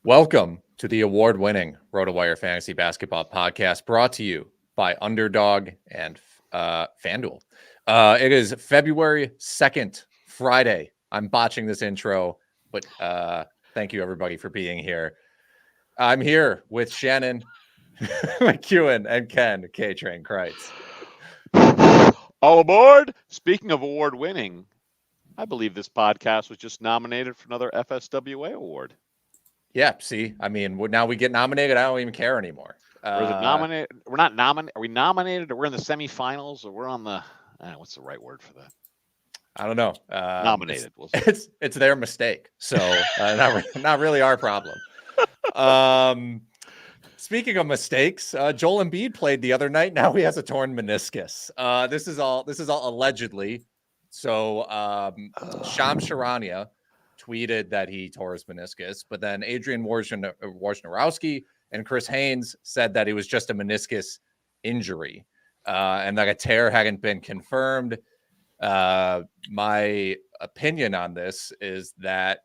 Welcome to the award-winning RotoWire Fantasy Basketball Podcast, brought to you by Underdog and FanDuel. It is February 2nd, Friday. I'm botching this intro, but thank you everybody for being here. I'm here with Shannon, McEwen, and Ken K-Train Kreitz. All aboard! Speaking of award-winning, I believe this podcast was just nominated for another FSWA award. Yeah, see, I mean, now we get nominated. I don't even care anymore. Or is it nominated? We're not nominated. Are we nominated, or we're in the semifinals, or we're on the? What's the right word for that? I don't know. Nominated. It's their mistake, so not really our problem. Speaking of mistakes, Joel Embiid played the other night. Now he has a torn meniscus. This is all allegedly. So Shams Charania tweeted that he tore his meniscus, but then Adrian Wojnarowski and Chris Haynes said that it was just a meniscus injury and that a tear hadn't been confirmed. My opinion on this is that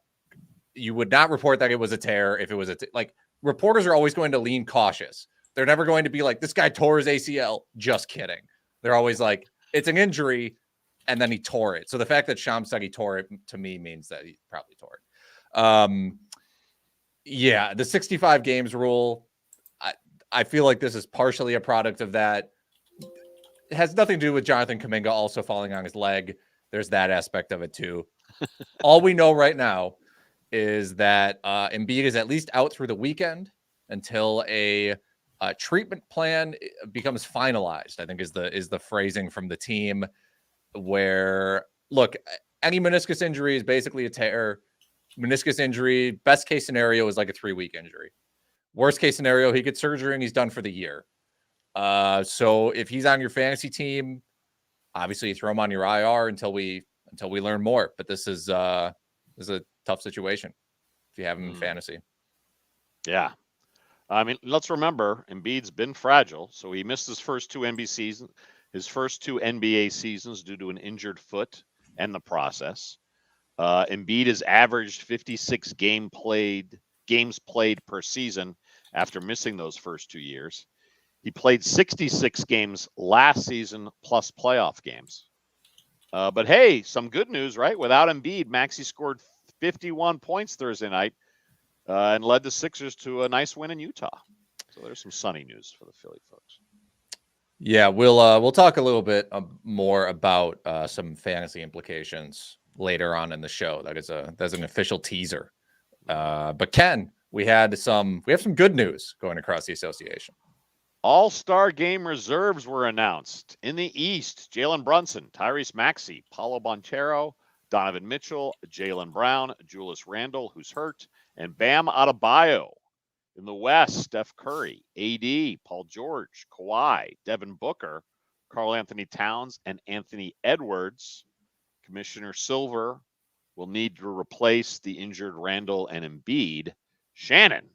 you would not report that it was a tear if it was like reporters are always going to lean cautious. They're never going to be like, this guy tore his ACL. Just kidding. They're always like, it's an injury. And then he tore it. So the fact that Shams said he tore it to me means that he probably tore it. Yeah, the 65 games rule, I feel like this is partially a product of that. It has nothing to do with Jonathan Kuminga also falling on his leg. There's that aspect of it too. All we know right now is that Embiid is at least out through the weekend until a treatment plan becomes finalized, I think is the phrasing from the team. Where, look, any meniscus injury is basically a tear. Meniscus injury, best case scenario is like a 3-week injury. Worst case scenario, he gets surgery and he's done for the year. So if he's on your fantasy team, obviously you throw him on your IR until we learn more. But this is a tough situation if you have him in fantasy. Yeah. I mean, let's remember, Embiid's been fragile. So he missed his first two NBA seasons due to an injured foot and the process. Embiid has averaged 56 games played per season after missing those first 2 years. He played 66 games last season plus playoff games. But hey, some good news, right? Without Embiid, Maxey scored 51 points Thursday night and led the Sixers to a nice win in Utah. So there's some sunny news for the Philly folks. Yeah, we'll talk a little bit more about some fantasy implications later on in the show. That's an official teaser. But Ken, we have some good news going across the association. All-Star game reserves were announced. In the East, Jalen Brunson, Tyrese Maxey, Paolo Banchero, Donovan Mitchell, Jaylen Brown, Julius Randle, who's hurt, and Bam Adebayo. In the West, Steph Curry, AD, Paul George, Kawhi, Devin Booker, Karl Anthony Towns, and Anthony Edwards. Commissioner Silver will need to replace the injured Randle and Embiid. Shannon,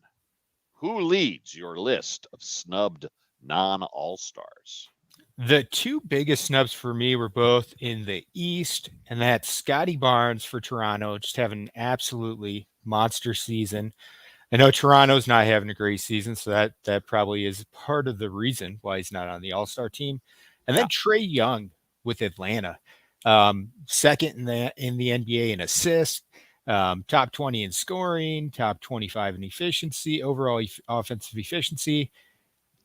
who leads your list of snubbed non-All-Stars? The two biggest snubs for me were both in the East, and that's Scotty Barnes for Toronto, just having an absolutely monster season. I know Toronto's not having a great season, so that probably is part of the reason why he's not on the All-Star team. And then Trae Young with Atlanta, second in the NBA in assists, top 20 in scoring, top 25 in efficiency, overall offensive efficiency.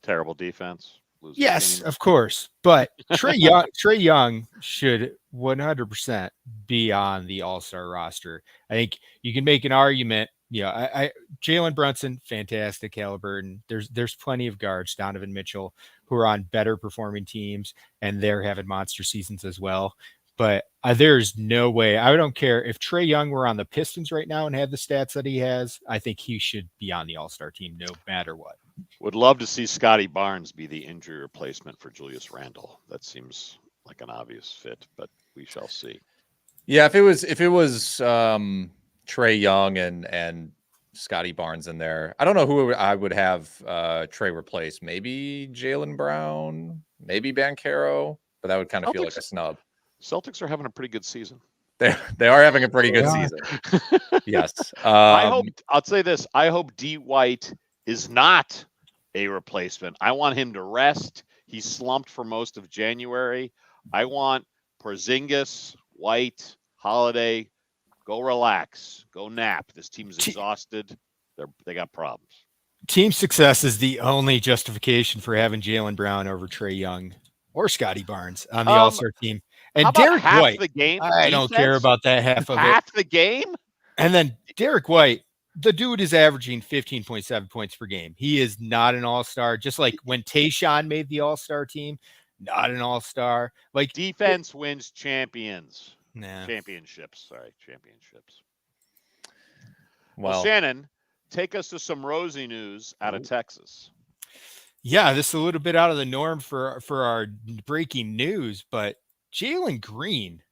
Terrible defense. Yes, of course. But Trae Young should 100% be on the All-Star roster. I think you can make an argument. I Jalen Brunson, fantastic. Halliburton. There's plenty of guards, Donovan Mitchell, who are on better performing teams, and they're having monster seasons as well. But there's no way. I don't care if Trae Young were on the Pistons right now and had the stats that he has. I think he should be on the All-Star team no matter what. Would love to see Scotty Barnes be the injury replacement for Julius Randle. That seems like an obvious fit, but we shall see. Yeah, if it was Trae Young and Scotty Barnes in there, I don't know who I would have Trae replace. Maybe Jaylen Brown, maybe Banchero, but that would kind of feel like a snub. Celtics are having a pretty good season. They are having a pretty good Yeah. season. Yes. I'll say this. I hope D White is not a replacement. I want him to rest. He slumped for most of January. I want Porzingis, White, Holiday, go relax, go nap. This team's exhausted. They got problems. Team success is the only justification for having Jaylen Brown over Trae Young or Scotty Barnes on the All-Star team. And How about Derek half White, the game? I don't care about that half of it. Half the game? And then Derek White, the dude is averaging 15.7 points per game. He is not an all-star. Just like when Tayshaun made the all-star team, not an all-star. Like defense wins championships. Sorry, championships. Well, Shannon, take us to some rosy news out of Texas. Yeah, this is a little bit out of the norm for our breaking news, but Jalen Green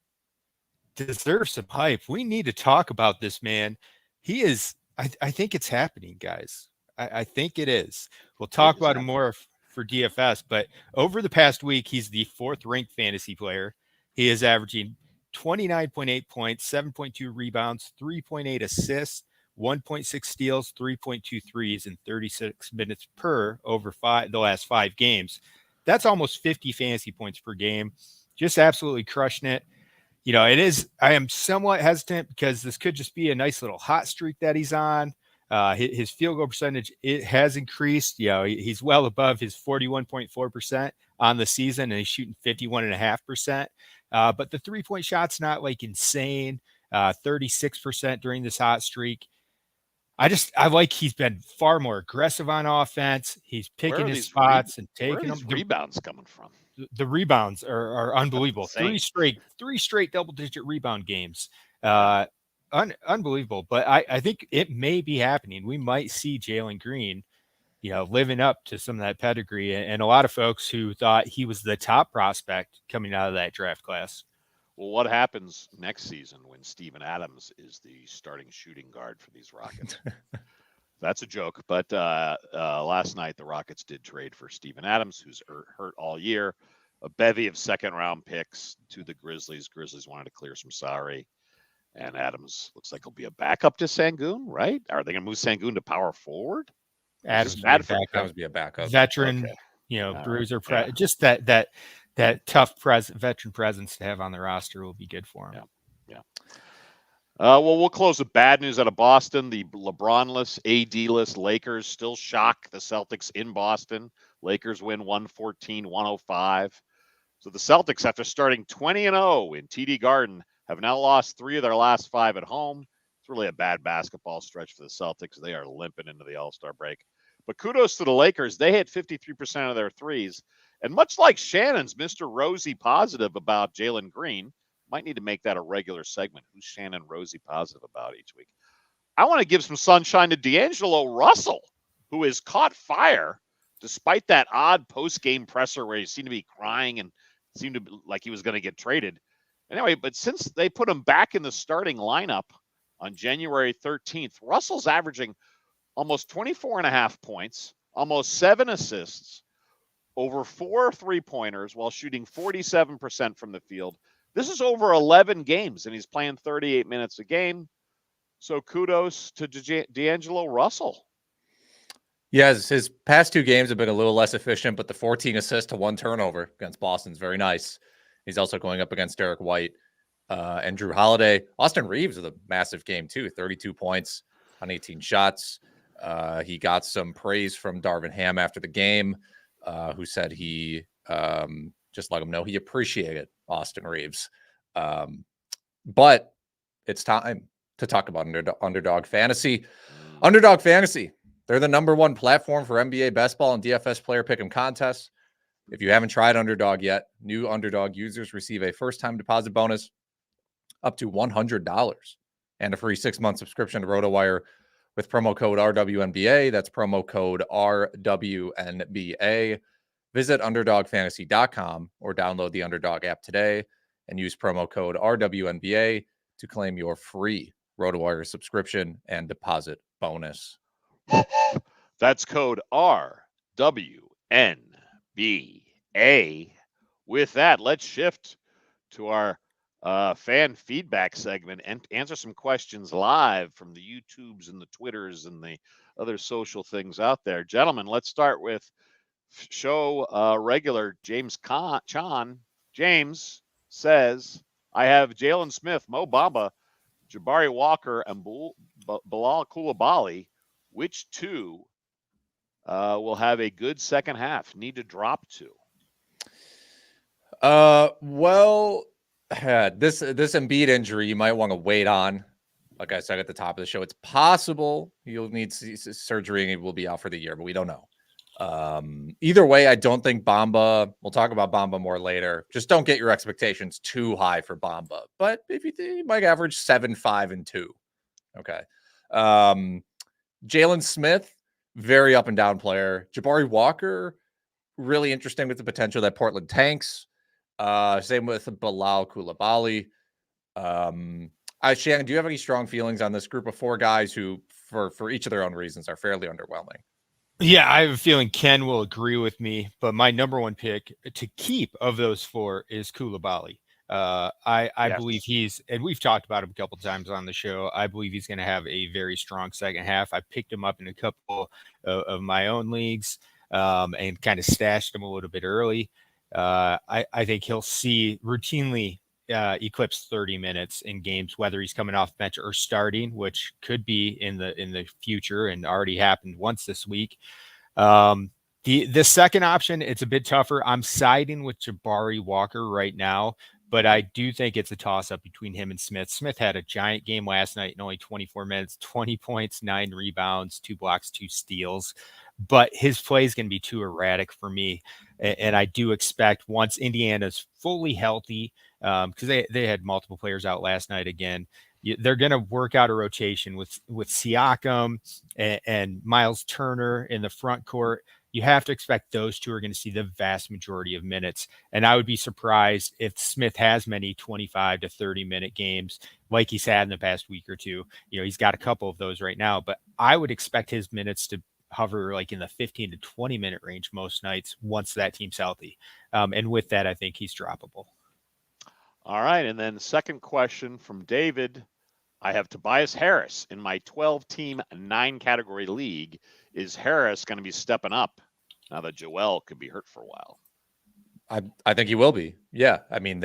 deserves some hype. We need to talk about this man. He is, I think it's happening, guys. I think it is. We'll talk about him more for DFS, but over the past week, he's the 4th ranked fantasy player. He is averaging 29.8 points, 7.2 rebounds, 3.8 assists, 1.6 steals, 3.2 threes in 36 minutes per over the last 5 games. That's almost 50 fantasy points per game. Just absolutely crushing it. You know, I am somewhat hesitant because this could just be a nice little hot streak that he's on. His field goal percentage, it has increased. You know, he's well above his 41.4% on the season, and he's shooting 51.5%. But the 3-point shot's not like insane. 36% during this hot streak. I like he's been far more aggressive on offense. He's picking his spots and taking them. Rebounds coming from? The rebounds are unbelievable. 3 straight double-digit rebound games. Unbelievable. But I think it may be happening. We might see Jalen Green, you know, living up to some of that pedigree, and a lot of folks who thought he was the top prospect coming out of that draft class. Well, what happens next season when Steven Adams is the starting shooting guard for these Rockets? That's a joke. But last night, the Rockets did trade for Steven Adams, who's hurt all year. A bevy of second-round picks to the Grizzlies. Grizzlies wanted to clear some salary. And Adams looks like he'll be a backup to Sengun, right? Are they going to move Sengun to power forward? Adams be a backup. Veteran, bruiser. Just that tough veteran presence to have on the roster will be good for him. Yeah. Well, we'll close with bad news out of Boston. The LeBron-less, AD-less Lakers still shock the Celtics in Boston. Lakers win 114-105. So the Celtics, after starting 20-0 in TD Garden, have now lost 3 of their last 5 at home. It's really a bad basketball stretch for the Celtics. They are limping into the All-Star break. But kudos to the Lakers. They hit 53% of their threes. And much like Shannon's Mr. Rosie positive about Jalen Green, might need to make that a regular segment. Who's Shannon Rosie positive about each week? I want to give some sunshine to D'Angelo Russell, who has caught fire despite that odd post-game presser where he seemed to be crying and seemed to be like he was going to get traded. Anyway, but since they put him back in the starting lineup on January 13th, Russell's averaging almost 24.5 points, almost 7 assists, over 4 3-pointers while shooting 47% from the field. This is over 11 games, and he's playing 38 minutes a game. So kudos to D'Angelo Russell. Yes, his past 2 games have been a little less efficient, but the 14 assists to 1 turnover against Boston is very nice. He's also going up against Derek White and Drew Holiday. Austin Reeves with a massive game, too. 32 points on 18 shots. He got some praise from Darvin Ham after the game, who said he just let him know he appreciated Austin Reeves. But it's time to talk about Underdog Fantasy. Underdog Fantasy, they're the #1 platform for NBA best ball and DFS player pick'em contests. If you haven't tried Underdog yet, new Underdog users receive a first-time deposit bonus up to $100 and a free 6-month subscription to RotoWire with promo code RWNBA. That's promo code RWNBA. Visit UnderdogFantasy.com or download the Underdog app today and use promo code RWNBA to claim your free RotoWire subscription and deposit bonus. That's code RWNBA. With that, let's shift to our fan feedback segment and answer some questions live from the YouTubes and the Twitters and the other social things out there. Gentlemen, let's start with show regular James Chan. James says, I have Jalen Smith, Mo Bamba, Jabari Walker, and Bilal Coulibaly. Which two will have a good second half? Need to drop to? Well, this Embiid injury you might want to wait on. Like I said at the top of the show, it's possible you'll need surgery and he will be out for the year, but we don't know. Either way, I don't think Bamba, we'll talk about Bamba more later. Just don't get your expectations too high for Bamba. But if you think he might average 7, 5, and 2. Okay. Jalen Smith, very up and down player. Jabari Walker, really interesting with the potential that Portland tanks. Same with Bilal Coulibaly. Shannon, do you have any strong feelings on this group of 4 guys who, for each of their own reasons, are fairly underwhelming? Yeah, I have a feeling Ken will agree with me, but my number one pick to keep of those 4 is Coulibaly. I believe he's, and we've talked about him a couple times on the show, I believe he's going to have a very strong second half. I picked him up in a couple of my own leagues and kind of stashed him a little bit early. I think he'll see routinely eclipse 30 minutes in games, whether he's coming off bench or starting, which could be in the future and already happened once this week. The second option, it's a bit tougher. I'm siding with Jabari Walker right now, but I do think it's a toss-up between him and Smith. Smith had a giant game last night in only 24 minutes, 20 points, 9 rebounds, 2 blocks, 2 steals. But his play is going to be too erratic for me. And I do expect once Indiana's fully healthy, because they had multiple players out last night again, they're going to work out a rotation with Siakam and Miles Turner in the front court. You have to expect those 2 are going to see the vast majority of minutes. And I would be surprised if Smith has many 25 to 30 minute games like he's had in the past week or two. He's got a couple of those right now, but I would expect his minutes to hover like in the 15 to 20 minute range most nights once that team's healthy. And with that, I think he's droppable. All right. And then second question from David. I have Tobias Harris in my 12-team 9-category league. Is Harris going to be stepping up now that Joel could be hurt for a while? I think he will be. Yeah. I mean,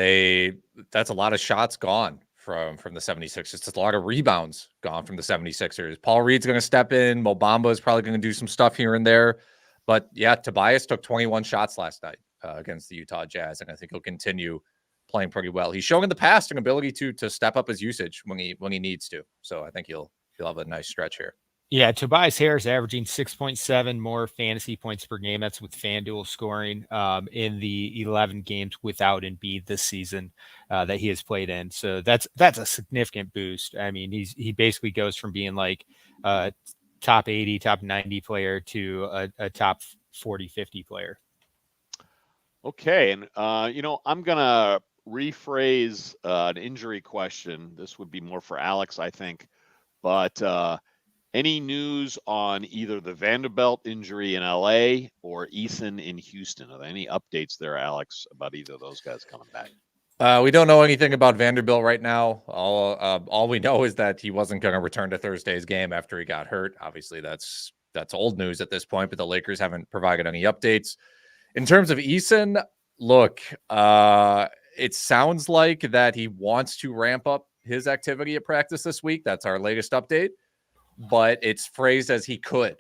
that's a lot of shots gone from the 76ers. It's a lot of rebounds gone from the 76ers. Paul Reed's going to step in. Mo Bamba is probably going to do some stuff here and there. But yeah, Tobias took 21 shots last night against the Utah Jazz, and I think he'll continue playing pretty well. He's shown in the past an ability to step up his usage when he needs to. So I think he'll have a nice stretch here. Yeah, Tobias Harris averaging 6.7 more fantasy points per game. That's with FanDuel scoring in the 11 games without Embiid this season that he has played in. So that's a significant boost. I mean, he basically goes from being like a top 80, top 90 player to a top 40, 50 player. Okay, and I'm gonna rephrase an injury question. This would be more for Alex, I think, but any news on either the Vanderbilt injury in LA or Eason in Houston? Are there any updates there, Alex, about either of those guys coming back? We don't know anything about Vanderbilt right now. All we know is that he wasn't going to return to Thursday's game after he got hurt. Obviously, that's old news at this point, but the Lakers haven't provided any updates. In terms of Eason, look, it sounds like that he wants to ramp up his activity at practice this week. That's our latest update, but it's phrased as he could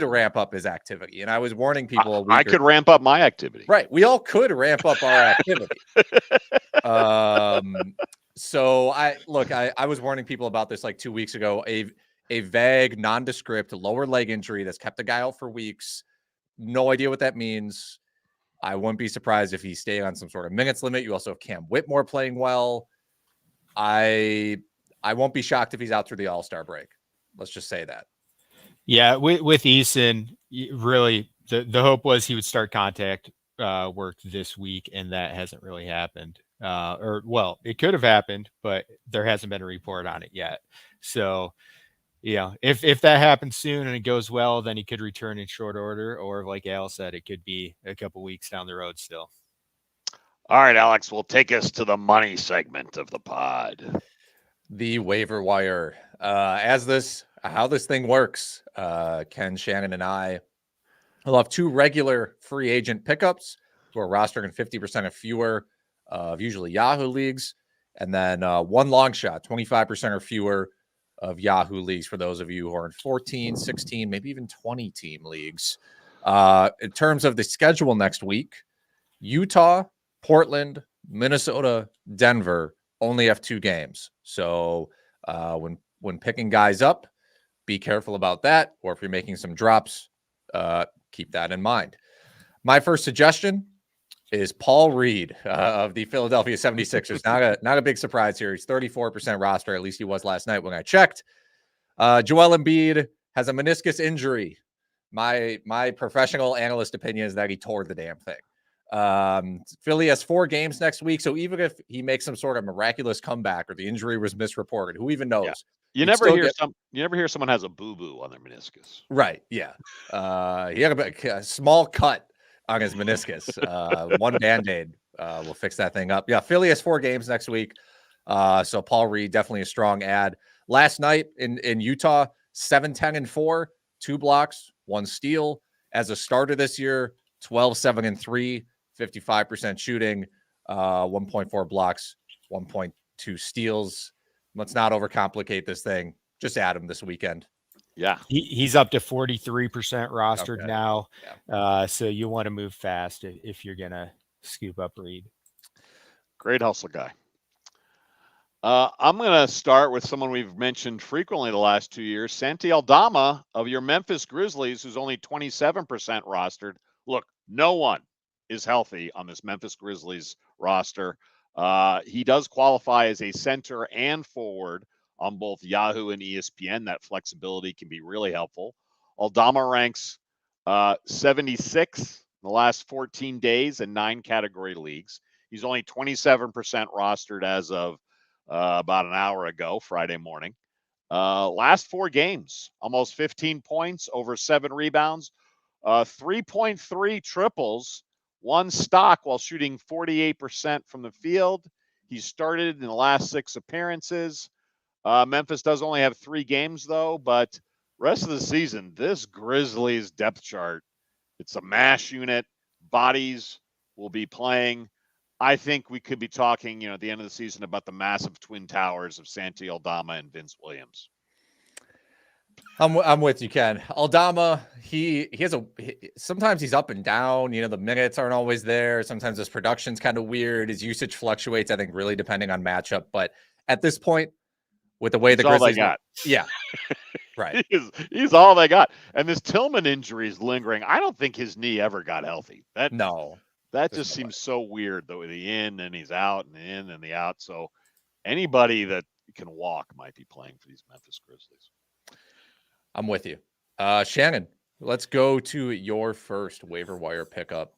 ramp up his activity. And I was warning people I could ramp up my activity. Right. We all could ramp up our activity. So I was warning people about this like 2 weeks ago, a vague, nondescript lower leg injury that's kept the guy out for weeks. No idea what that means. I wouldn't be surprised if he stayed on some sort of minutes limit. You also have Cam Whitmore playing well. I won't be shocked if he's out through the All-Star break. Let's just say that. Yeah, with Eason, really, the hope was he would start contact work this week, and that hasn't really happened. It could have happened, but there hasn't been a report on it yet. So, if that happens soon and it goes well, then he could return in short order. Or like Al said, it could be a couple weeks down the road still. All right, Alex, will take us to the money segment of the pod. The waiver wire. How this thing works, Ken, Shannon, and I will have 2 regular free agent pickups who are rostering in 50% or fewer of usually Yahoo leagues, and then 1 long shot, 25% or fewer of Yahoo leagues for those of you who are in 14, 16, maybe even 20 team leagues. In terms of the schedule next week, Utah, Portland, Minnesota, Denver only have 2 games. So when picking guys up, be careful about that. Or if you're making some drops, keep that in mind. My first suggestion is Paul Reed of the Philadelphia 76ers. Not a big surprise here. He's 34% roster. At least he was last night when I checked. Joel Embiid has a meniscus injury. My professional analyst opinion is that he tore the damn thing. Philly has 4 games next week, so even if he makes some sort of miraculous comeback or the injury was misreported, who even knows? Yeah. You never hear someone has a boo-boo on their meniscus. Right, yeah. He had a small cut on his meniscus. 1 Band-Aid will fix that thing up. Yeah, Philly has 4 games next week. So Paul Reed, definitely a strong ad. Last night in Utah, 7-10-4, 2 blocks, 1 steal. As a starter this year, 12-7-3, 55% shooting, 1.4 blocks, 1.2 steals. Let's not overcomplicate this thing. Just add him this weekend. Yeah. He's up to 43% rostered Okay. now. Yeah. So you want to move fast if you're going to scoop up Reed. Great hustle guy. I'm going to start with someone we've mentioned frequently the last 2 years, Santi Aldama of your Memphis Grizzlies, who's only 27% rostered. Look, no one is healthy on this Memphis Grizzlies roster. He does qualify as a center and forward on both Yahoo and ESPN. That flexibility can be really helpful. Aldama ranks 76 in the last 14 days in 9 category leagues. He's only 27% rostered as of about an hour ago, Friday morning. Last 4 games, almost 15 points, over 7 rebounds, 3.3 triples, 1 stock while shooting 48% from the field. He started in the last 6 appearances. Memphis does only have 3 games, though, but rest of the season, this Grizzlies depth chart, it's a mash unit. Bodies will be playing. I think we could be talking, at the end of the season about the massive twin towers of Santi Aldama and Vince Williams. I'm with you, Ken. Aldama, sometimes he's up and down. The minutes aren't always there. Sometimes his production's kind of weird. His usage fluctuates, I think, really depending on matchup. But at this point, with the way the Grizzlies got. Yeah. Right. He's all they got. And this Tillman injury is lingering. I don't think his knee ever got healthy. That just seems so weird, though. The in and he's out, and the in and the out. So anybody that can walk might be playing for these Memphis Grizzlies. I'm with you. Shannon, let's go to your first waiver wire pickup.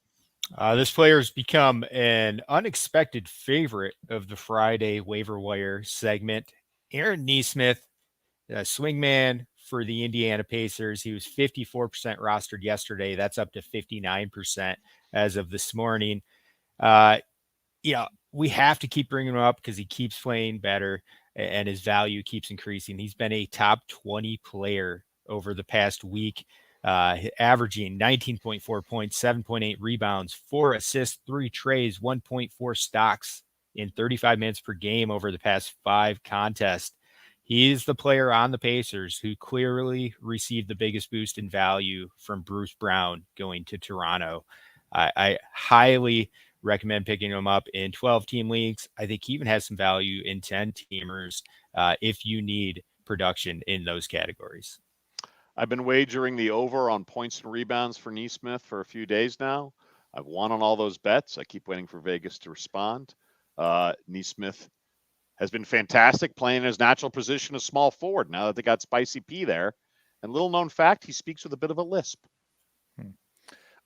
This player has become an unexpected favorite of the Friday waiver wire segment. Aaron Nesmith, swingman for the Indiana Pacers. He was 54% rostered yesterday. That's up to 59% as of this morning. We have to keep bringing him up because he keeps playing better and his value keeps increasing. He's been a top 20 player over the past week, averaging 19.4 points, 7.8 rebounds, 4 assists, 3 trays, 1.4 stocks in 35 minutes per game over the past 5 contests. He is the player on the Pacers who clearly received the biggest boost in value from Bruce Brown going to Toronto. I highly recommend picking him up in 12-team leagues. I think he even has some value in 10-teamers if you need production in those categories. I've been wagering the over on points and rebounds for Nesmith for a few days now. I've won on all those bets. I keep waiting for Vegas to respond. Nesmith has been fantastic playing in his natural position as small forward now that they got Spicy P there. And little known fact, he speaks with a bit of a lisp.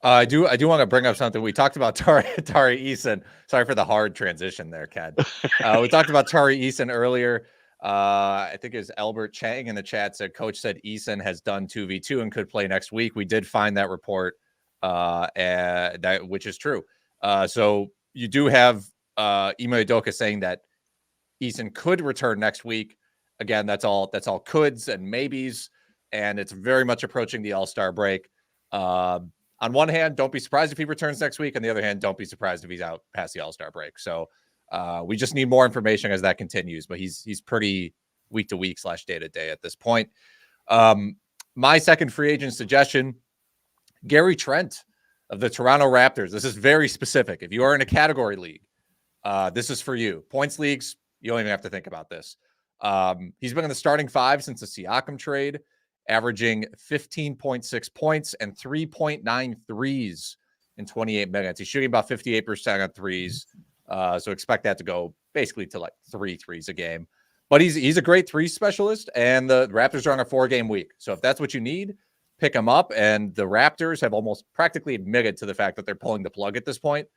I do want to bring up something. We talked about Tari Eason. Sorry for the hard transition there, Ken. We talked about Tari Eason earlier. I think it was Albert Chang in the chat said, Coach said Eason has done 2v2 and could play next week. We did find that report, which is true. So you do have Ime Udoka saying that Eason could return next week. Again, that's all coulds and maybes, and it's very much approaching the All-Star break. On one hand, don't be surprised if he returns next week. On the other hand, don't be surprised if he's out past the All-Star break. So we just need more information as that continues, but he's pretty week to week / day to day at this point. My second free agent suggestion, Gary Trent of the Toronto Raptors. This is very specific. If you are in a category league, this is for you. Points leagues, you don't even have to think about this. He's been in the starting 5 since the Siakam trade, averaging 15.6 points and 3.9 threes in 28 minutes. He's shooting about 58% on threes. So expect that to go basically to like 3 threes a game. But he's a great 3 specialist, and the Raptors are on a 4-game week. So if that's what you need, pick him up. And the Raptors have almost practically admitted to the fact that they're pulling the plug at this point.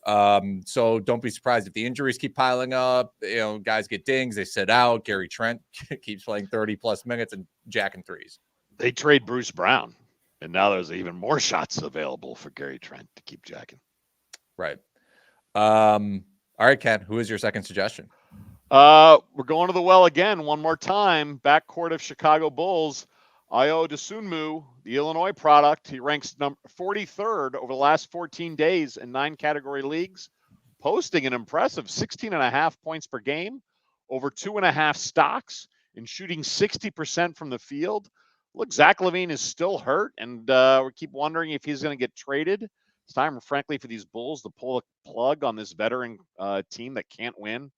So don't be surprised if the injuries keep piling up. Guys get dings, they sit out. Gary Trent keeps playing 30+ minutes and jacking threes. They trade Bruce Brown, and now there's even more shots available for Gary Trent to keep jacking. Right. All right, Ken, who is your second suggestion? We're going to the well again one more time. Backcourt of Chicago Bulls. Ayo Dosunmu, the Illinois product. He ranks 43rd over the last 14 days in 9 category leagues, posting an impressive 16.5 points per game, over 2.5 stocks, and shooting 60% from the field. Look, Zach LaVine is still hurt, and we keep wondering if he's going to get traded. It's time, frankly, for these Bulls to pull a plug on this veteran team that can't win.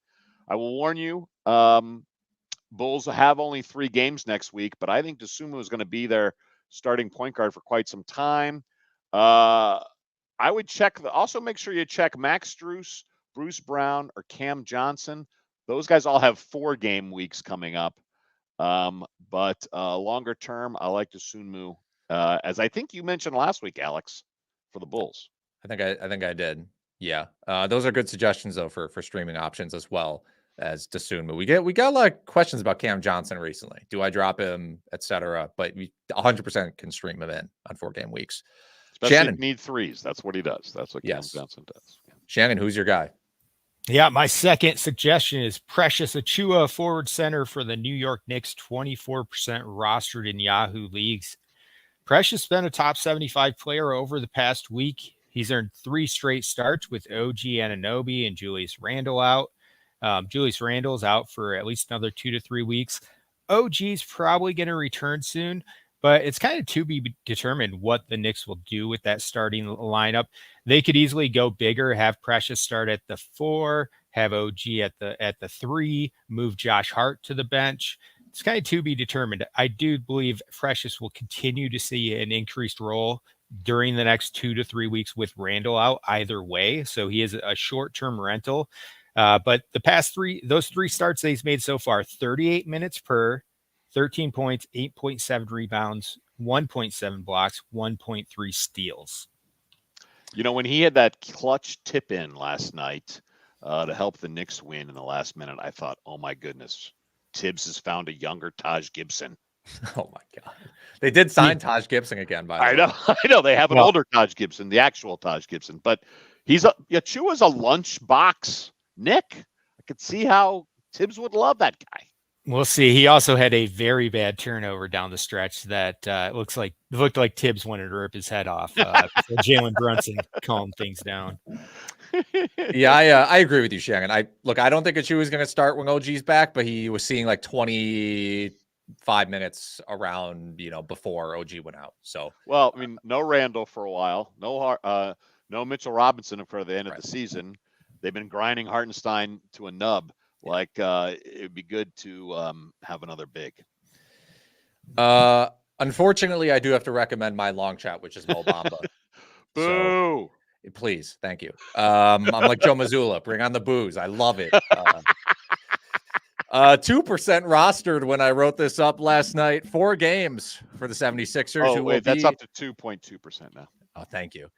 I will warn you, Bulls have only 3 games next week, but I think Dosunmu is going to be their starting point guard for quite some time. I would also make sure you check Max Strus, Bruce Brown, or Cam Johnson. Those guys all have 4-game weeks coming up. But longer term, I like Dosunmu, as I think you mentioned last week, Alex, for the Bulls. I think I did. Yeah. Those are good suggestions though for streaming options as well as Dosunmu. We got a lot of questions about Cam Johnson recently. Do I drop him, etc.? But we 100% can stream him in on 4-game weeks. Especially Shannon, if you need threes. That's what he does. That's what Cam Johnson does. Yeah. Shannon, who's your guy? Yeah, my second suggestion is Precious Achiuwa, forward center for the New York Knicks, 24% rostered in Yahoo leagues. Precious has been a top 75 player over the past week. He's earned 3 straight starts with OG Anunoby and Julius Randle out. Julius Randle's out for at least another 2 to 3 weeks. OG's probably going to return soon, but it's kind of to be determined what the Knicks will do with that starting lineup. They could easily go bigger, have Precious start at the 4, have OG at the 3, move Josh Hart to the bench. It's kind of to be determined. I do believe Precious will continue to see an increased role during the next 2 to 3 weeks with Randle out either way. So he is a short-term rental. But the past 3 starts that he's made so far, 38 minutes per, 13 points, 8.7 rebounds, 1.7 blocks, 1.3 steals. When he had that clutch tip in last night to help the Knicks win in the last minute, I thought, oh my goodness, Tibbs has found a younger Taj Gibson. Oh my God. They did sign Taj Gibson again, by the way. I know. They have an older Taj Gibson, the actual Taj Gibson, but Achiuwa's a lunchbox Nick. I could see how Tibbs would love that guy. We'll see. He also had a very bad turnover down the stretch that looked like Tibbs wanted to rip his head off. Jalen Brunson calmed things down. Yeah, I agree with you, Shannon. I don't think Achiuwa is going to start when OG's back, but he was seeing like 25 minutes around, before OG went out. So, well, I mean, no Randall for a while, no Mitchell Robinson for the end of the season. They've been grinding Hartenstein to a nub. Like it'd be good to have another big. Unfortunately, I do have to recommend my long chat, which is Mo Bamba. Boo! So, please, thank you. I'm like Joe Mazzulla. Bring on the booze. I love it. 2% rostered when I wrote this up last night. 4 games for the 76ers. Oh, wait, that's up to 2.2% now. Oh, thank you.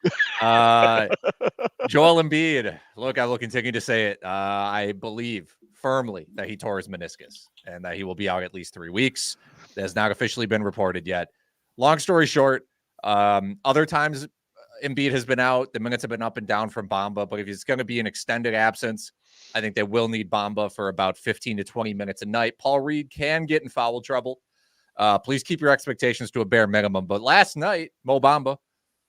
Joel Embiid. Look, I will continue to say it. I believe firmly that he tore his meniscus and that he will be out at least 3 weeks. That has not officially been reported yet. Long story short, other times Embiid has been out. The minutes have been up and down from Bamba, but if it's going to be an extended absence, I think they will need Bamba for about 15 to 20 minutes a night. Paul Reed can get in foul trouble. Please keep your expectations to a bare minimum. But last night, Mo Bamba,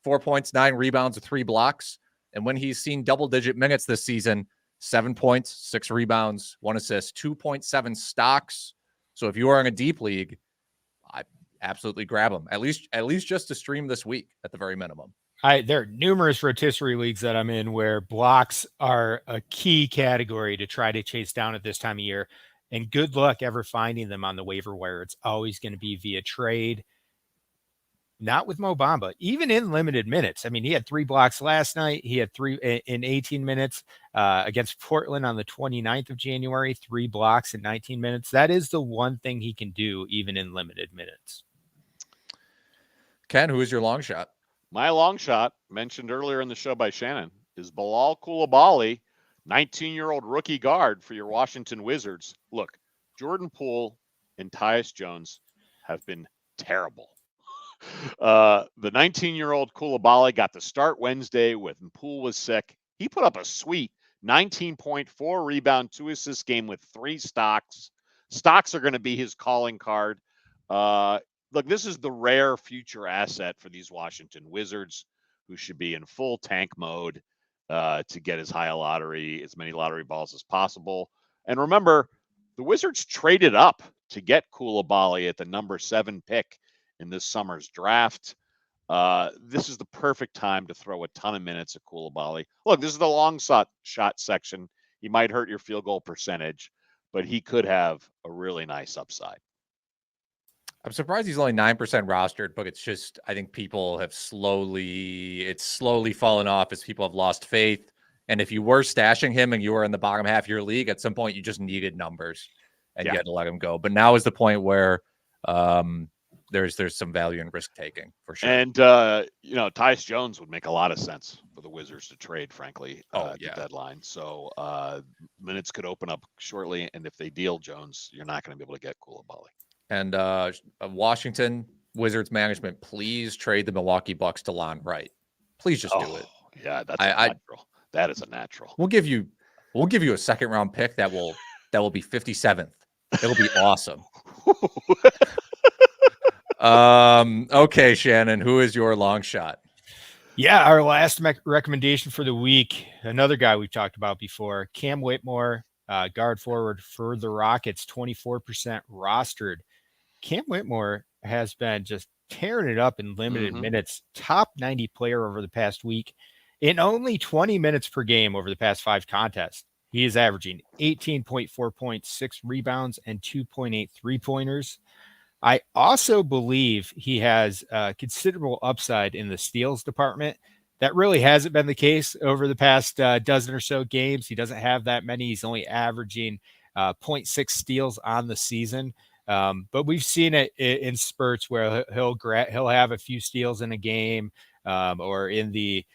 4 points, 9 rebounds, 3 blocks. And when he's seen double-digit minutes this season, 7 points, 6 rebounds, 1 assist, 2.7 stocks. So if you are in a deep league, I absolutely grab him. At least just to stream this week at the very minimum. There are numerous rotisserie leagues that I'm in where blocks are a key category to try to chase down at this time of year. And good luck ever finding them on the waiver wire. It's always going to be via trade. Not with Mo Bamba, even in limited minutes. I mean, he had 3 blocks last night. He had 3 in 18 minutes against Portland on the 29th of January, 3 blocks in 19 minutes. That is the one thing he can do, even in limited minutes. Ken, who is your long shot? My long shot, mentioned earlier in the show by Shannon, is Bilal Coulibaly, 19-year-old rookie guard for your Washington Wizards. Look, Jordan Poole and Tyus Jones have been terrible. The 19-year-old Coulibaly got the start Wednesday when Poole was sick. He put up a sweet 19.4 rebound, 2 assist game with 3 stocks. Stocks are going to be his calling card. Look, this is the rare future asset for these Washington Wizards, who should be in full tank mode to get as many lottery balls as possible. And remember, the Wizards traded up to get Coulibaly at the number 7 pick in this summer's draft. This is the perfect time to throw a ton of minutes at Coulibaly. Look, this is the long shot section. He might hurt your field goal percentage, but he could have a really nice upside. I'm surprised he's only 9% rostered, but it's just, I think people have slowly fallen off as people have lost faith. And if you were stashing him and you were in the bottom half of your league, at some point you just needed numbers and you had to let him go. But now is the point where there's some value in risk taking for sure. And Tyus Jones would make a lot of sense for the Wizards to trade, frankly, at the deadline. So minutes could open up shortly, and if they deal Jones, you're not going to be able to get Coulibaly. And Washington Wizards management, please trade the Milwaukee Bucks to Lon Wright. Please just do it. Yeah, that's natural. That is a natural. We'll give you a second round pick that will be 57th. It'll be awesome. Okay, Shannon, who is your long shot? Yeah, our last recommendation for the week, another guy we've talked about before, Cam Whitmore, guard forward for the Rockets, 24% rostered. Cam Whitmore has been just tearing it up in limited minutes, top 90 player over the past week. In only 20 minutes per game over the past 5 contests, he is averaging 18.4 points, 6 rebounds, and 2.8 three-pointers. I also believe he has considerable upside in the steals department. That really hasn't been the case over the past dozen or so games. He doesn't have that many. He's only averaging 0.6 steals on the season. But we've seen it in spurts where he'll have a few steals in a game, or in the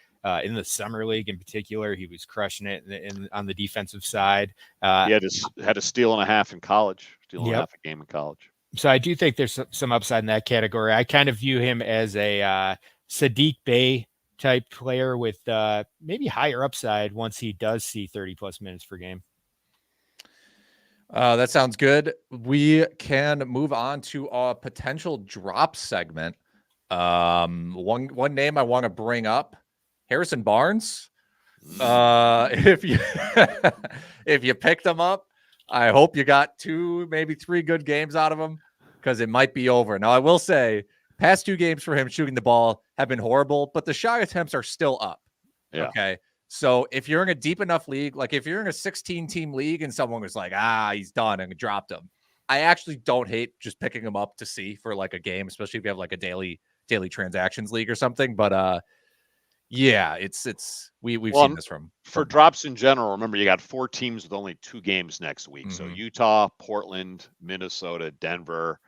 summer league in particular, he was crushing it on the defensive side. He had a steal and a half in college, steal and a half a game in college. So I do think there's some upside in that category. I kind of view him as a Sadiq Bey type player with maybe higher upside once he does see 30 plus minutes per game. That sounds good. We can move on to a potential drop segment. One name I want to bring up, Harrison Barnes. If you picked him up, I hope you got 2, maybe 3 good games out of him, because it might be over. Now, I will say, past 2 games for him shooting the ball have been horrible, but the shot attempts are still up. Yeah. Okay. So if you're in a deep enough league, like if you're in a 16-team league and someone was like, he's done and dropped him, I actually don't hate just picking him up to see for like a game, especially if you have like a daily transactions league or something. But yeah, we've seen this from drops in general. Remember, you got 4 teams with only 2 games next week. So Utah, Portland, Minnesota, Denver.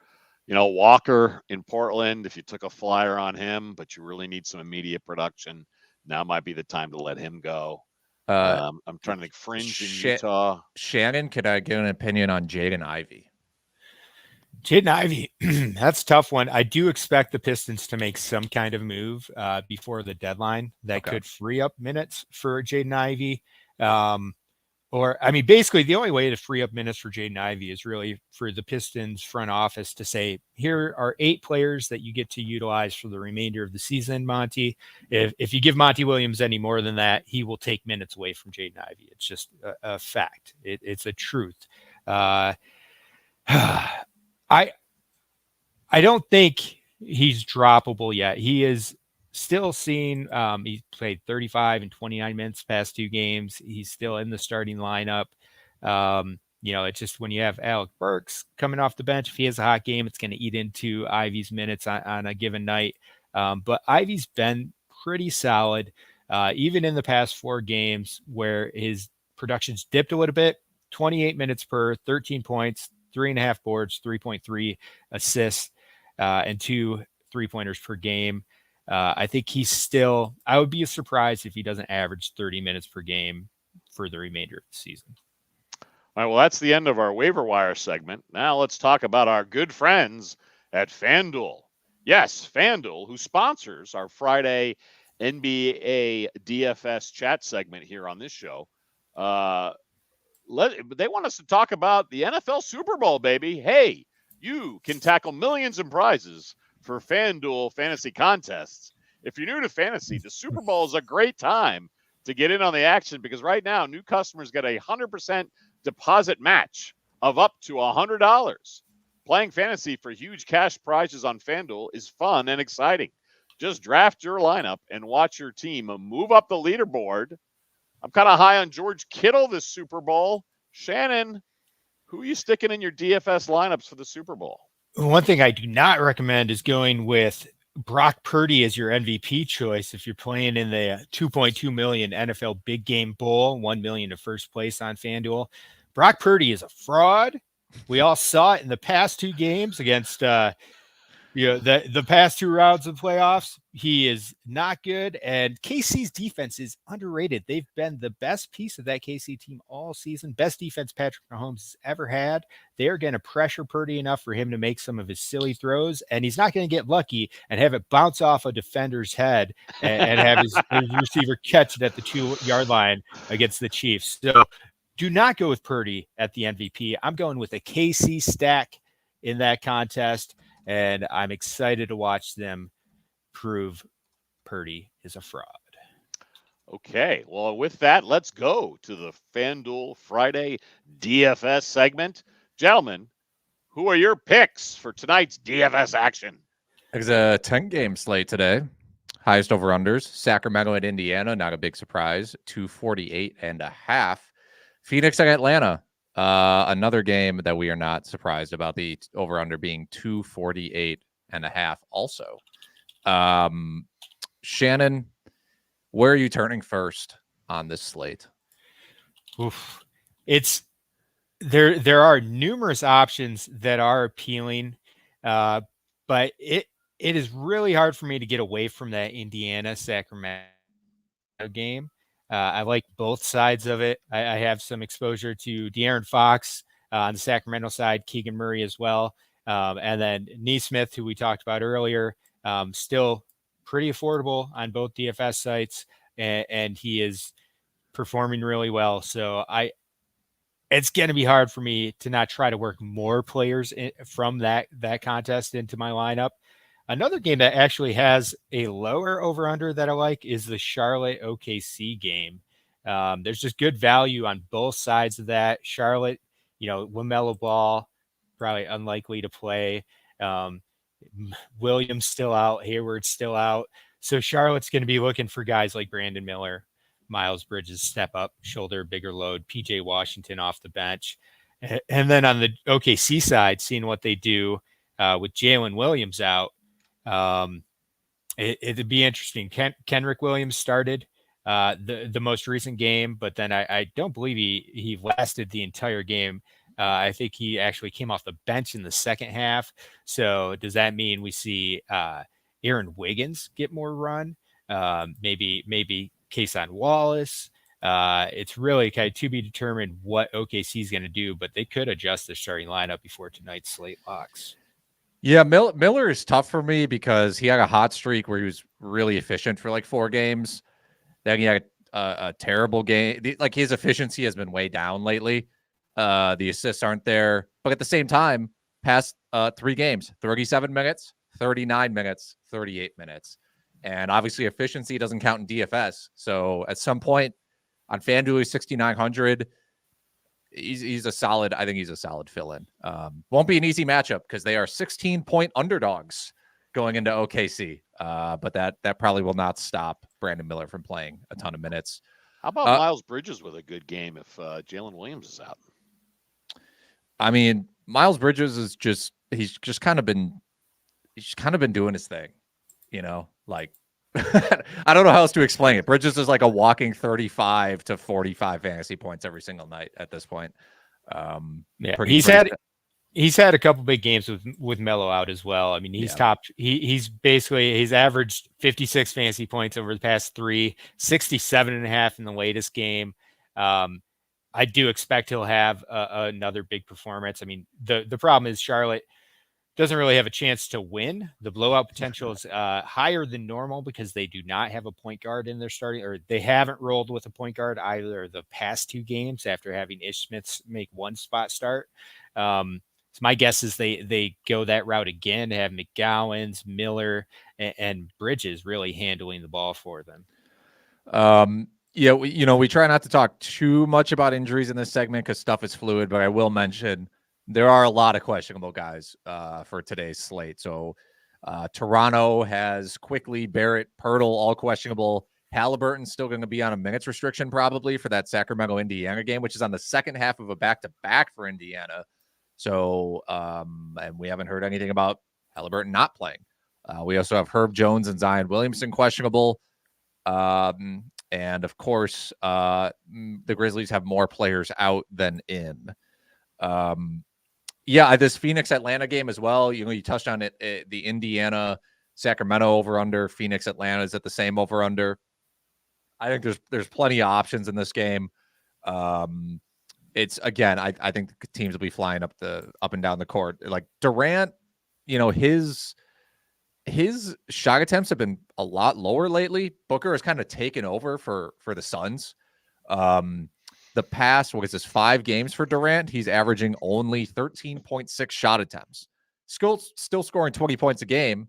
Walker in Portland, if you took a flyer on him, but you really need some immediate production, now might be the time to let him go. I'm trying to think fringe in Utah. Shannon, could I get an opinion on Jaden Ivey? Jaden Ivey, that's a tough one. I do expect the Pistons to make some kind of move before the deadline that could free up minutes for Jaden Ivey. Basically, the only way to free up minutes for Jaden Ivey is really for the Pistons front office to say, here are 8 players that you get to utilize for the remainder of the season, Monty. If you give Monty Williams any more than that, he will take minutes away from Jaden Ivey. It's just a fact. It's a truth. I don't think he's droppable yet. He is still seen. He played 35 and 29 minutes past 2 games. He's still in the starting lineup. It's just when you have Alec Burks coming off the bench, if he has a hot game, it's going to eat into Ivey's minutes on a given night. But Ivey's been pretty solid, even in the past 4 games where his production's dipped a little bit. 28 minutes per, 13 points, 3.5 boards, 3.3 assists, and 2 3-pointers per game. I think I would be surprised if he doesn't average 30 minutes per game for the remainder of the season. All right, well, that's the end of our waiver wire segment. Now let's talk about our good friends at FanDuel. Yes, FanDuel, who sponsors our Friday NBA DFS chat segment here on this show. They want us to talk about the NFL Super Bowl, baby. Hey, you can tackle millions in prizes for FanDuel fantasy contests. If you're new to fantasy, the Super Bowl is a great time to get in on the action because right now, new customers get a 100% deposit match of up to $100. Playing fantasy for huge cash prizes on FanDuel is fun and exciting. Just draft your lineup and watch your team move up the leaderboard. I'm kind of high on George Kittle this Super Bowl. Shannon, who are you sticking in your DFS lineups for the Super Bowl? One thing I do not recommend is going with Brock Purdy as your MVP choice if you're playing in the 2.2 million NFL Big Game Bowl, 1 million to first place on FanDuel. Brock Purdy is a fraud. We all saw it in the past 2 games against the past 2 rounds of playoffs. He is not good, and KC's defense is underrated. They've been the best piece of that KC team all season. Best defense Patrick Mahomes has ever had. They're going to pressure Purdy enough for him to make some of his silly throws, and he's not going to get lucky and have it bounce off a defender's head and have his receiver catch it at the 2-yard line against the Chiefs. So do not go with Purdy at the MVP. I'm going with a KC stack in that contest, and I'm excited to watch them prove Purdy is a fraud. Okay, well, with that, let's go to the FanDuel Friday DFS segment. Gentlemen, who are your picks for tonight's DFS action? There's a 10-game slate today. Highest over-unders, Sacramento and Indiana, not a big surprise, 248.5. Phoenix and Atlanta, another game that we are not surprised about the over-under being 248.5 also. Shannon, where are you turning first on this slate? Oof. There are numerous options that are appealing, but it is really hard for me to get away from that Indiana Sacramento game. I like both sides of it. I have some exposure to De'Aaron Fox on the Sacramento side, Keegan Murray as well. And then Nesmith, who we talked about earlier, still pretty affordable on both DFS sites, and he is performing really well. So it's going to be hard for me to not try to work more players from that contest into my lineup. Another game that actually has a lower over-under that I like is the Charlotte OKC game. There's just good value on both sides of that. Charlotte, LaMelo Ball, probably unlikely to play. Williams still out. Hayward's still out. So Charlotte's going to be looking for guys like Brandon Miller, Miles Bridges, step up, shoulder, bigger load, PJ Washington off the bench. And then on the OKC side, seeing what they do with Jalen Williams out, it'd be interesting. Kenrick Williams started the most recent game, but then I don't believe he lasted the entire game. I think he actually came off the bench in the second half. So does that mean we see Aaron Wiggins get more run? Maybe Kason Wallace. It's really kind of to be determined what OKC is going to do, but they could adjust their starting lineup before tonight's slate locks. Yeah, Miller is tough for me because he had a hot streak where he was really efficient for like 4 games. Then he had a terrible game. Like his efficiency has been way down lately. The assists aren't there, but at the same time, past 3 games, 37 minutes, 39 minutes, 38 minutes. And obviously efficiency doesn't count in DFS. So at some point on FanDuel 6,900, he's a solid. I think he's a solid fill-in. Won't be an easy matchup because they are 16-point underdogs going into OKC. But that probably will not stop Brandon Miller from playing a ton of minutes. How about Miles Bridges with a good game if Jalen Williams is out? I mean, Miles Bridges is he's kind of been doing his thing, you know, like I don't know how else to explain it. Bridges is like a walking 35 to 45 fantasy points every single night at this point. He's had a couple big games with Melo out as well. I mean, he's topped. He's averaged 56 fantasy points over the past 3, 67.5 in the latest game. I do expect he'll have another big performance. I mean, the problem is Charlotte doesn't really have a chance to win. The blowout potential is higher than normal because they do not have a point guard in their starting, or they haven't rolled with a point guard either the past 2 games after having Ish Smith make 1 spot start. So my guess is they go that route again, have McGowan's, Miller, and Bridges really handling the ball for them. Yeah, we try not to talk too much about injuries in this segment because stuff is fluid, but I will mention there are a lot of questionable guys for today's slate. So Toronto has Quickly, Barrett, Pirtle, all questionable. Halliburton's still going to be on a minutes restriction probably for that Sacramento-Indiana game, which is on the second half of a back-to-back for Indiana. So, and we haven't heard anything about Halliburton not playing. We also have Herb Jones and Zion Williamson questionable. And of course, the Grizzlies have more players out than in. This Phoenix Atlanta game as well. You touched on it. The Indiana Sacramento over under. Phoenix Atlanta is at the same over under. I think there's plenty of options in this game. It's again, I think the teams will be flying up and down the court. Like Durant, his shot attempts have been a lot lower lately. Booker has kind of taken over for the Suns. The past, 5 games for Durant, he's averaging only 13.6 shot attempts. Still scoring 20 points a game,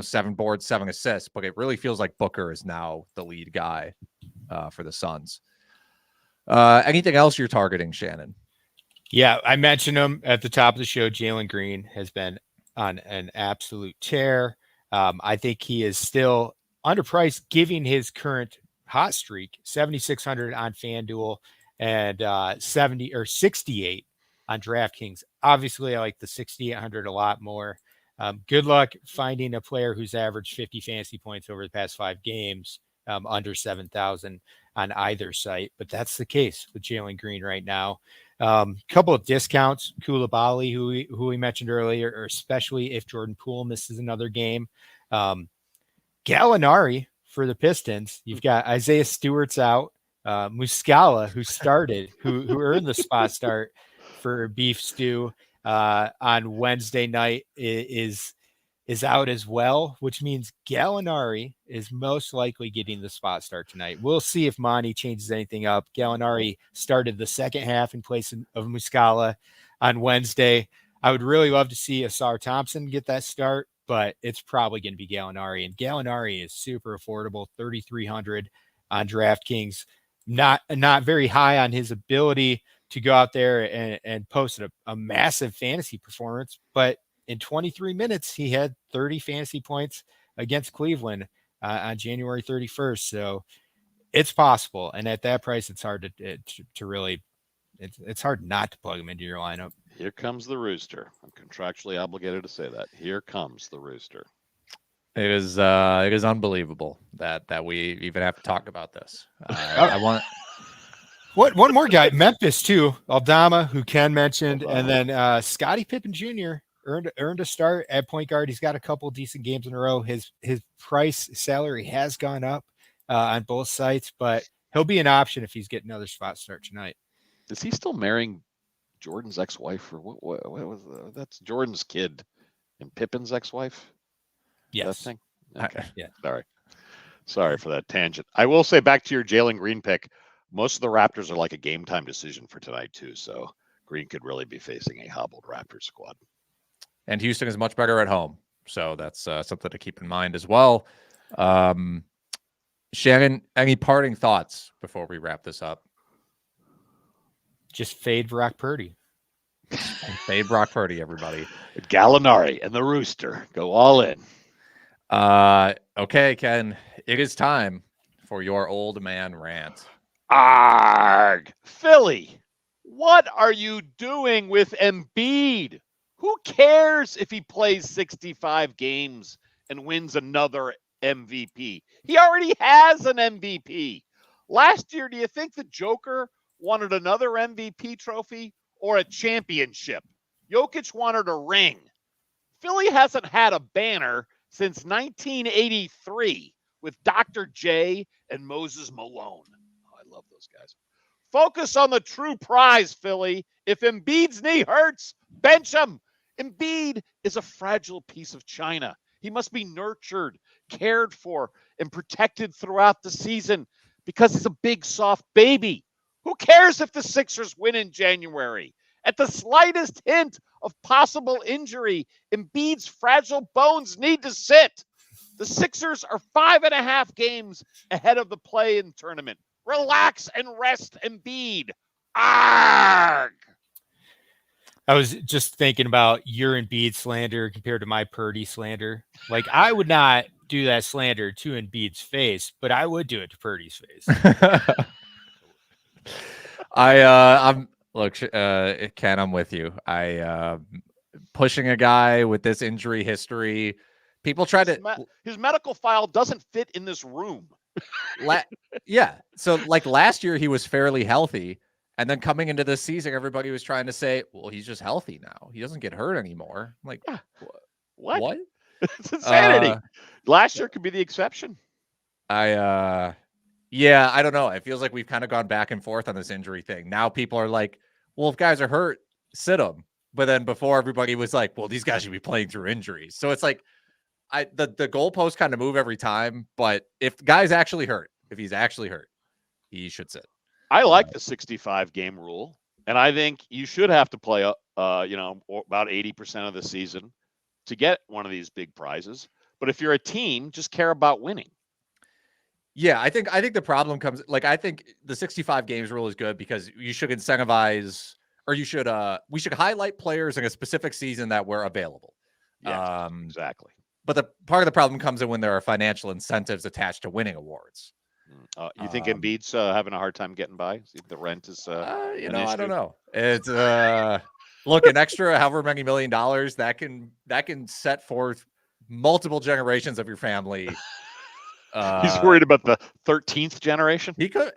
7 boards, 7 assists, but it really feels like Booker is now the lead guy for the Suns. Anything else you're targeting, Shannon? Yeah, I mentioned him at the top of the show. Jalen Green has been on an absolute tear. I think he is still underpriced, giving his current hot streak 7,600 on FanDuel and 70 or 68 on DraftKings. Obviously, I like the 6,800 a lot more. Good luck finding a player who's averaged 50 fantasy points over the past 5 games, under 7,000 on either site. But that's the case with Jalen Green right now. Couple of discounts, Coulibaly, who we mentioned earlier, or especially if Jordan Poole misses another game. Gallinari for the Pistons. You've got Isaiah Stewart's out. Muscala, who started, who earned the spot start for Beef Stew on Wednesday night, is out as well, which means Gallinari is most likely getting the spot start tonight. We'll see if Monty changes anything up. Gallinari started the second half in place of Muscala on Wednesday. I would really love to see Asar Thompson get that start, but it's probably going to be Gallinari. And Gallinari is super affordable, 3,300 on DraftKings. Not very high on his ability to go out there and post a massive fantasy performance, but in 23 minutes, he had 30 fantasy points against Cleveland on January 31st. So it's possible. And at that price, it's hard to really, it's hard not to plug him into your lineup. Here comes the rooster. I'm contractually obligated to say that. Here comes the rooster. It is unbelievable that we even have to talk about this. I want one more guy, Memphis too, Aldama, who Ken mentioned, and then Scottie Pippen Jr. earned a start at point guard. He's got a couple decent games in a row. His price salary has gone up on both sites, but he'll be an option if he's getting another spot start tonight. Is he still marrying Jordan's ex-wife, or what was that's Jordan's kid and Pippen's ex-wife? Yes. That thing? Okay. Yeah. Sorry for that tangent. I will say, back to your Jalen Green pick, most of the Raptors are like a game time decision for tonight too. So Green could really be facing a hobbled Raptors squad. And Houston is much better at home. So that's something to keep in mind as well. Shannon, any parting thoughts before we wrap this up? Just fade Brock Purdy. Fade Brock Purdy, everybody. Gallinari and the Rooster go all in. Okay, Ken, it is time for your old man rant. Arg! Philly, what are you doing with Embiid? Who cares if he plays 65 games and wins another MVP? He already has an MVP. Last year, do you think the Joker wanted another MVP trophy or a championship? Jokic wanted a ring. Philly hasn't had a banner since 1983 with Dr. J and Moses Malone. Oh, I love those guys. Focus on the true prize, Philly. If Embiid's knee hurts, bench him. Embiid is a fragile piece of china. He must be nurtured, cared for, and protected throughout the season because he's a big, soft baby. Who cares if the Sixers win in January? At the slightest hint of possible injury, Embiid's fragile bones need to sit. The Sixers are 5.5 games ahead of the play-in tournament. Relax and rest Embiid. Arg! I was just thinking about your Embiid slander compared to my Purdy slander. Like, I would not do that slander to Embiid's face, but I would do it to Purdy's face. Ken, I'm with you. Pushing a guy with this injury history, people try his medical file doesn't fit in this room. Yeah. So like last year he was fairly healthy, and then coming into this season, everybody was trying to say, well, he's just healthy now. He doesn't get hurt anymore. I'm like, yeah. What? It's insanity. Last year could be the exception. I don't know. It feels like we've kind of gone back and forth on this injury thing. Now people are like, well, if guys are hurt, sit them. But then before, everybody was like, well, these guys should be playing through injuries. So it's like the goalposts kind of move every time. But if he's actually hurt, he should sit. I like the 65 game rule, and I think you should have to play about 80% of the season to get one of these big prizes. But if you're a team, just care about winning. Yeah, I think the problem comes, like, I think the 65 games rule is good because you should incentivize, or we should highlight players in a specific season that were available. Yeah, exactly. But the part of the problem comes in when there are financial incentives attached to winning awards. You think Embiid's having a hard time getting by? The rent is, I don't know. It's look, an extra however many $1 million that can set forth multiple generations of your family. He's worried about the 13th generation. He could,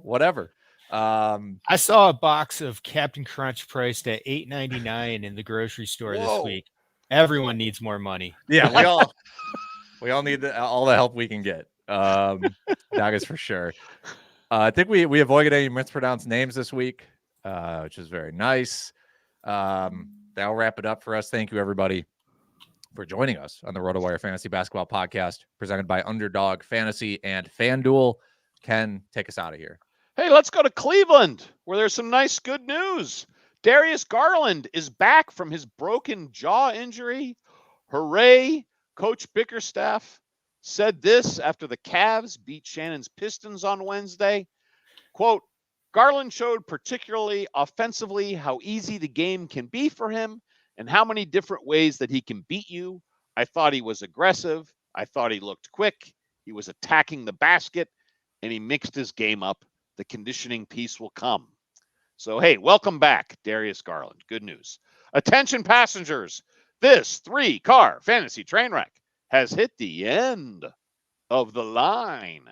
whatever. I saw a box of Captain Crunch priced at $8.99 in the grocery store this week. Everyone needs more money. Yeah, we all need all the help we can get. That is for sure. I think we avoided any mispronounced names this week, which is very nice. That'll wrap it up for us. Thank you, everybody, for joining us on the RotoWire Fantasy Basketball Podcast, presented by Underdog Fantasy and FanDuel. Ken, take us out of here. Hey, let's go to Cleveland, where there's some nice good news. Darius Garland is back from his broken jaw injury. Hooray! Coach Bickerstaff said this after the Cavs beat Shannon's Pistons on Wednesday. Quote, Garland showed particularly offensively how easy the game can be for him and how many different ways that he can beat you. I thought he was aggressive. I thought he looked quick. He was attacking the basket, and he mixed his game up. The conditioning piece will come. So, hey, welcome back, Darius Garland. Good news. Attention passengers, this 3-car fantasy train wreck has hit the end of the line.